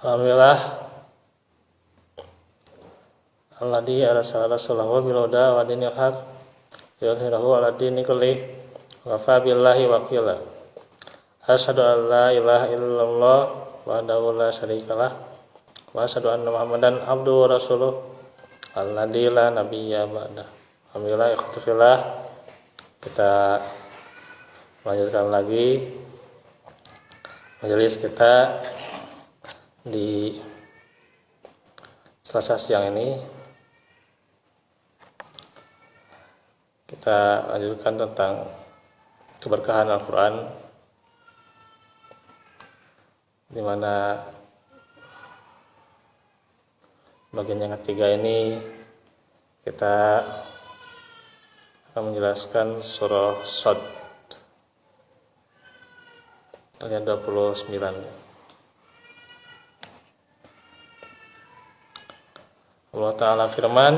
Alhamdulillah alladzi arsala rasulahu bil huda wa dinil haq yuzhirahu 'ala dini kullih wa kafa billahi wakila. Asyhadu an la ilaha illallah wahdahu la syarikalah wa asyhadu anna Muhammadan abduhu wa rasuluh alladzi la nabiyya ba'dah. Alhamdulillah ikhtifillah, kita lanjutkan lagi majelis kita di Selasa siang ini. Kita lanjutkan tentang keberkahan Al-Quran, di mana bagian yang ketiga ini kita akan menjelaskan surah Shad ayat 29. Allah Ta'ala firman,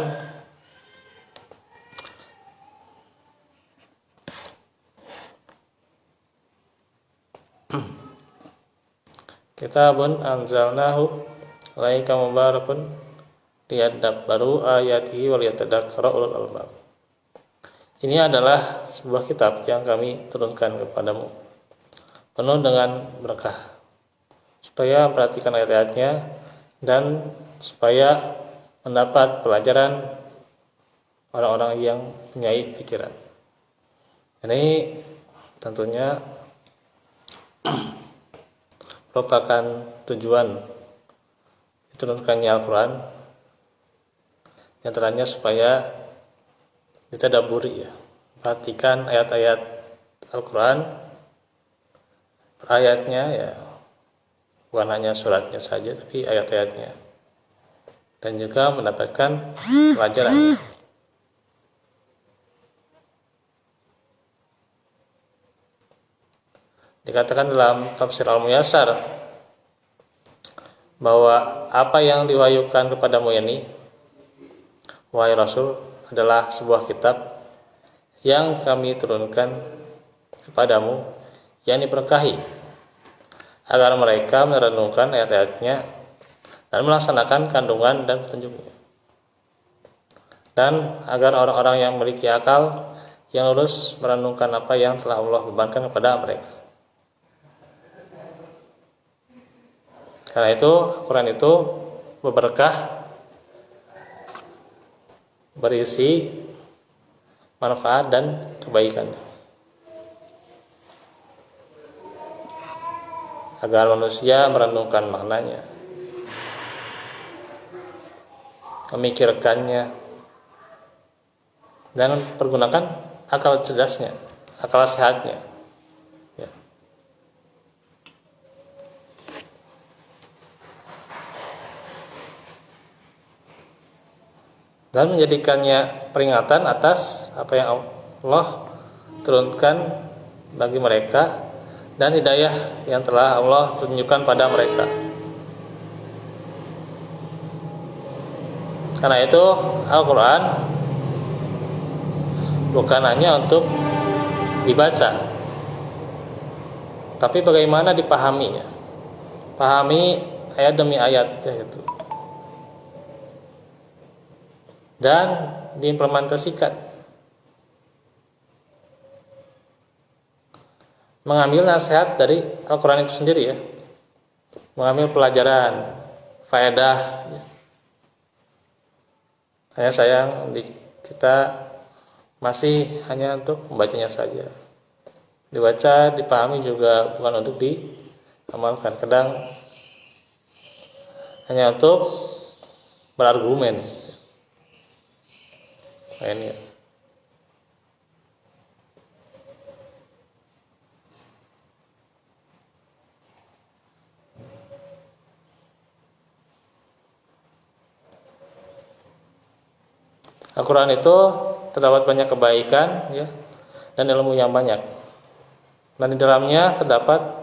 Kitabun anzalnahu ilaika mubarakun liyadabbaru ayatihi wa liyatadzakkara ulul albab. Ini adalah sebuah kitab yang kami turunkan kepadamu, penuh dengan berkah, supaya memperhatikan ayat-ayatnya dan supaya mendapat pelajaran orang-orang yang punya pikiran. Ini tentunya merupakan tujuan diturunkannya Al-Quran, yang antaranya supaya ditadabburi, perhatikan ayat-ayat Al-Quran per ayatnya, bukan hanya suratnya saja tapi ayat-ayatnya, dan juga mendapatkan pelajaran. Dikatakan dalam tafsir Al-Muyassar bahwa apa yang diwahyukan kepadamu ini, wahai Rasul, adalah sebuah kitab yang kami turunkan kepadamu yang diberkahi, agar mereka merenungkan ayat-ayatnya dan melaksanakan kandungan dan petunjuknya, dan agar orang-orang yang memiliki akal yang lurus merenungkan apa yang telah Allah bebankan kepada mereka. Karena itu Quran itu berberkah, berisi manfaat dan kebaikan, agar manusia merenungkan maknanya, memikirkannya, dan pergunakan akal cerdasnya, akal sehatnya. Dan menjadikannya peringatan atas apa yang Allah turunkan bagi mereka dan hidayah yang telah Allah tunjukkan pada mereka. Karena itu Al-Quran bukan hanya untuk dibaca, tapi bagaimana dipahaminya, pahami ayat demi ayat, yaitu, dan diimplementasikan, mengambil nasihat dari Al-Quran itu sendiri, mengambil pelajaran, faedah. Hanya sayang kita masih hanya untuk membacanya saja, dibaca, dipahami juga bukan untuk diamalkan. Kadang hanya untuk berargumen. Ini Al-Quran itu terdapat banyak kebaikan, dan ilmu yang banyak, dan di dalamnya terdapat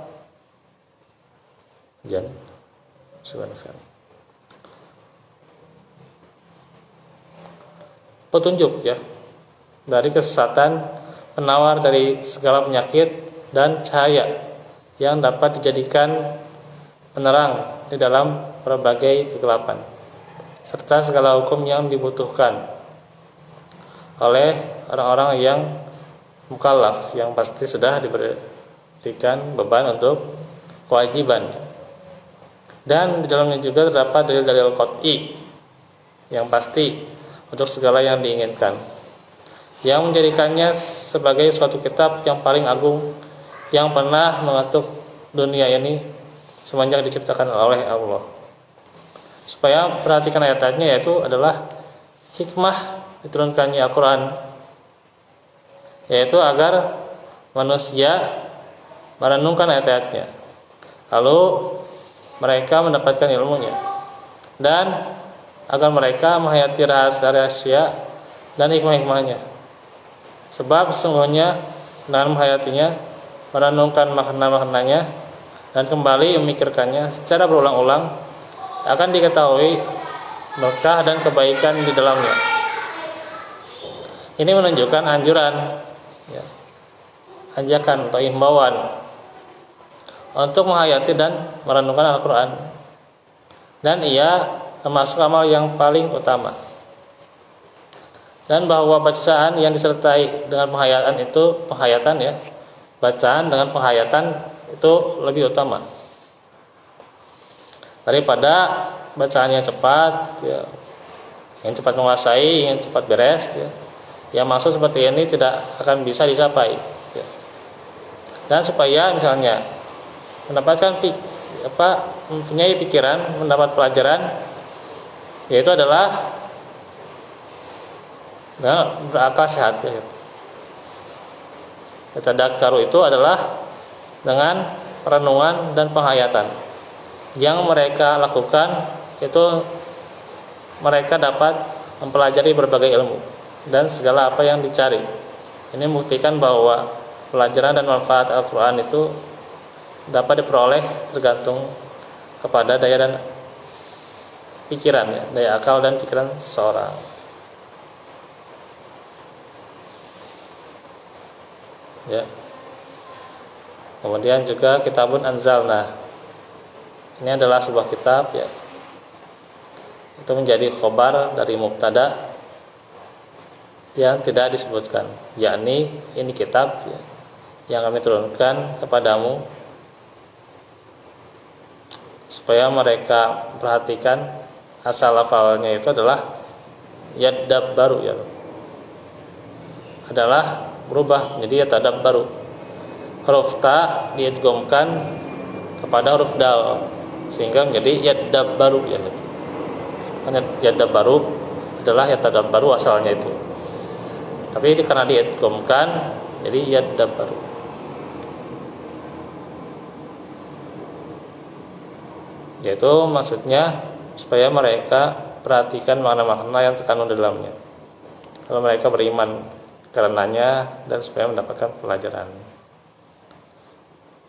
petunjuk dari kesesatan, penawar dari segala penyakit, dan cahaya yang dapat dijadikan penerang di dalam berbagai kegelapan, serta segala hukum yang dibutuhkan oleh orang-orang yang mukallaf, yang pasti sudah diberikan beban untuk kewajiban. Dan di dalamnya juga terdapat dalil-dalil qat'i yang pasti untuk segala yang diinginkan, yang menjadikannya sebagai suatu kitab yang paling agung yang pernah mengetuk dunia ini semenjak diciptakan oleh Allah. Supaya perhatikan ayat-ayatnya, yaitu adalah hikmah diturunkannya Al-Quran, yaitu agar manusia merenungkan ayat-ayatnya, lalu mereka mendapatkan ilmunya, dan agar mereka menghayati rahasia-rahasia dan hikmah-hikmahnya. Sebab sesungguhnya dengan menghayatinya, merenungkan makna-maknanya, dan kembali memikirkannya secara berulang-ulang, akan diketahui berkah dan kebaikan di dalamnya. Ini menunjukkan anjuran, ajakan atau himbauan untuk menghayati dan merenungkan Al-Quran, dan ia termasuk amal yang paling utama, dan bahwa bacaan yang disertai dengan bacaan dengan penghayatan itu lebih utama daripada bacaan yang cepat, yang cepat menguasai, yang cepat beres, yang maksud seperti ini tidak akan bisa dicapai. Dan supaya misalnya mendapatkan mempunyai pikiran, mendapat pelajaran, yaitu adalah berakal sehat. Tadakkaru itu adalah dengan perenungan dan penghayatan yang mereka lakukan, itu mereka dapat mempelajari berbagai ilmu dan segala apa yang dicari. Ini membuktikan bahwa pelajaran dan manfaat Al-Quran itu dapat diperoleh tergantung kepada daya dan pikiran, daya akal dan pikiran seseorang. Kemudian juga Kitabun Anzalna, ini adalah sebuah kitab, itu menjadi khobar dari mubtada yang tidak disebutkan, yakni ini kitab yang kami turunkan kepadamu supaya mereka perhatikan. Asal lafalnya itu adalah yadabbaru, adalah berubah menjadi yatadabbaru. Huruf ta diidghamkan kepada huruf dal sehingga menjadi yadabbaru, Yadabbaru adalah yatadabbaru asalnya itu, tapi karena diidghamkan jadi yadabbaru. Yaitu maksudnya supaya mereka perhatikan makna-makna yang terkandung di dalamnya, kalau mereka beriman karenanya, dan supaya mendapatkan pelajaran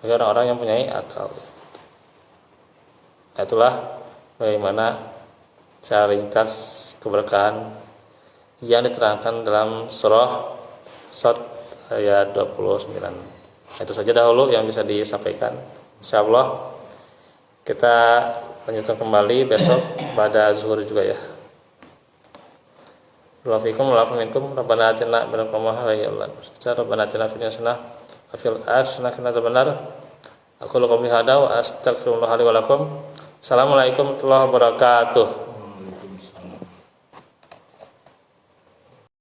bagi orang-orang yang mempunyai akal. Itulah bagaimana secara ringkas keberkahan yang diterangkan dalam surah Shad ayat 29. Itu saja dahulu yang bisa disampaikan. Insyaallah kita lanjutkan kembali besok pada zuhur juga ya. Wa'alaikum warahmatullahi Rabbana atina min rahmatika Rabbana atina fid dunya hasanah wa fil akhirati hasanah benar. Aku lakum hada wa astaghfirullah li wa lakum. Assalamualaikum warahmatullahi wabarakatuh.